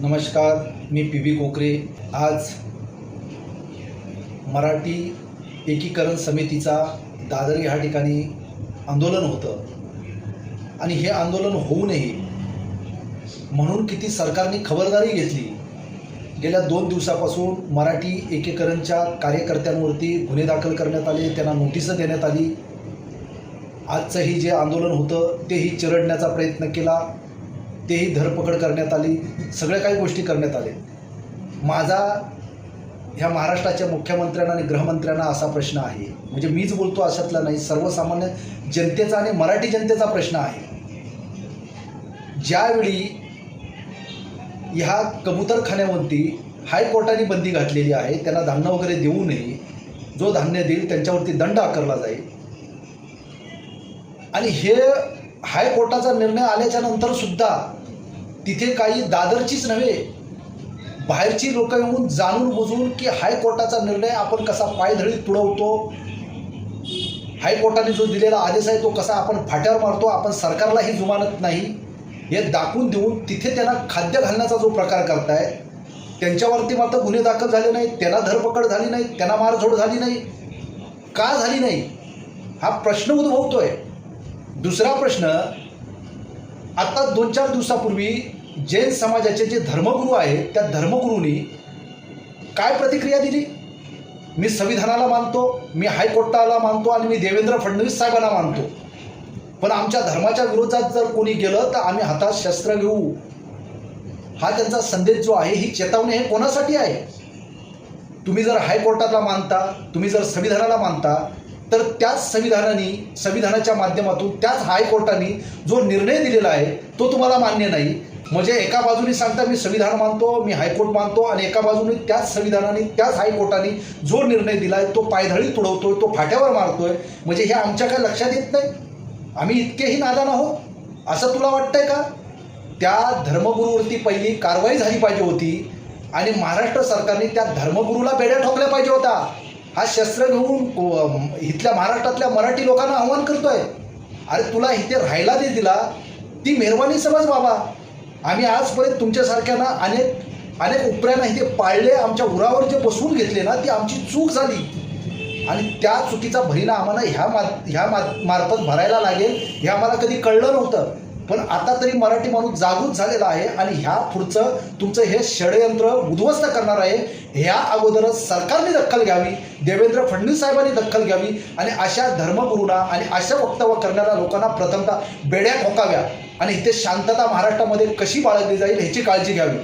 नमस्कार, मी पी.बी. कोकरे. आज मराठी एकीकरण समितीचा दादर ह्या ठिकाणी आंदोलन होतं आणि हे आंदोलन होऊ नये म्हणून किती सरकारने खबरदारी घेतली. गेल्या 2 दिवसापासून मराठी एकीकरणच्या कार्यकर्त्यांवरती गुन्हे दाखल करण्यात आले, त्यांना नोटीस देण्यात आली. आजचंही जे आंदोलन होतं तेही चिरडण्याचा प्रयत्न केला, तेही धरपकड करण्यात आली, सगळ्या काही गोष्टी करण्यात आल्या. माझा ह्या महाराष्ट्राच्या मुख्यमंत्र्यांना आणि गृहमंत्र्यांना असा प्रश्न आहे, म्हणजे मीच बोलतो अशातला नाही, सर्वसामान्य जनतेचा आणि मराठी जनतेचा प्रश्न आहे. ज्यावेळी ह्या कबूतरखान्यावरती हायकोर्टाने बंदी घातलेली आहे, त्यांना धान्य वगैरे देऊ नये, जो धान्य देईल त्यांच्यावरती दंड आकारला जाईल, आणि हे हायकोर्टाचा निर्णय आल्याच्या नंतर सुद्धा तिथे काही दादरचीच नव्हे, बाहेरची लोक येऊन जाणून बुजून की हायकोर्टाचा निर्णय आपण कसा पायधळी तुडवतो, हायकोर्टाने जो दिलेला आदेश आहे तो कसा आपण फाट्यावर मारतो, आपण सरकारलाही जुमानत नाही, हे दाखवून देऊन तिथे त्यांना खाद्य घालण्याचा जो प्रकार करताय, त्यांच्यावरती मात्र गुन्हे दाखल झाले नाहीत, त्यांना धरपकड झाली नाही, त्यांना मारझोड झाली नाही. का झाली नाही हा प्रश्न उद्भवतोय. दुसरा प्रश्न, आता 2-4 दिवसापूर्वी जैन समाजाचे जे धर्मगुरू आहेत त्या धर्मगुरूंनी काय प्रतिक्रिया दिली? मी संविधानाला मानतो, मी हायकोर्टाला मानतो आणि मी देवेंद्र फडणवीस साहेबांना मानतो, पण आमच्या धर्माच्या विरोधात जर कोणी गेलं तर आम्ही हातात शस्त्र घेऊ. हा त्यांचा संदेश जो आहे, ही चेतावणी हे कोणासाठी आहे? तुम्ही जर हायकोर्टाला मानता, तुम्ही जर संविधानाला मानता, तर त्याच संविधानाच्या माध्यमातून त्याच हायकोर्टाने जो निर्णय दिलेला आहे तो तुम्हाला मान्य नाही. म्हणजे एका बाजूने सांगता मी संविधान मानतो, मी हायकोर्ट मानतो, आणि एका बाजूने त्याच संविधानाने त्याच हायकोर्टाने जो निर्णय दिला आहे तो पायधळी तुडवतोय, तो फाट्यावर मारतोय. म्हणजे हे आमच्या काय लक्षात येत नाही? आम्ही इतकेही नादान आहोत असं तुला वाटतंय का? त्या धर्मगुरूवरती पहिली कारवाई झाली पाहिजे होती आणि महाराष्ट्र सरकारने त्या धर्मगुरूला बेड्या ठोकल्या पाहिजे होता. हा शस्त्र घेऊन इथल्या महाराष्ट्रातल्या मराठी लोकांना आव्हान करतोय. अरे तुला इथे राहायला दे दिला, ती मेहरबानी समज बाबा. आम्ही आजपर्यंत तुमच्यासारख्यांना अनेक उपऱ्यांना इथे पाळले, आमच्या उरावर जे बसवून घेतले ना, ती आमची चूक झाली आणि त्या चुकीचा भरिणा आम्हाला ह्या मार्फत भरायला लागेल हे आम्हाला कधी कळलं नव्हतं. पण आता तरी मराठी माणूस जागृत झालेला आहे आणि ह्या पुढचं तुमचं हे षडयंत्र उद्ध्वस्त करणार आहे. ह्या अगोदरच सरकारने दखल घ्यावी, देवेंद्र फडणवीस साहेबांनी दखल घ्यावी आणि अशा धर्मगुरूंना आणि अशा वक्तव्य करणाऱ्या लोकांना प्रथमतः बेड्या ठोकाव्या आणि इथे शांतता महाराष्ट्रामध्ये कशी बाळगली जाईल ह्याची काळजी घ्यावी.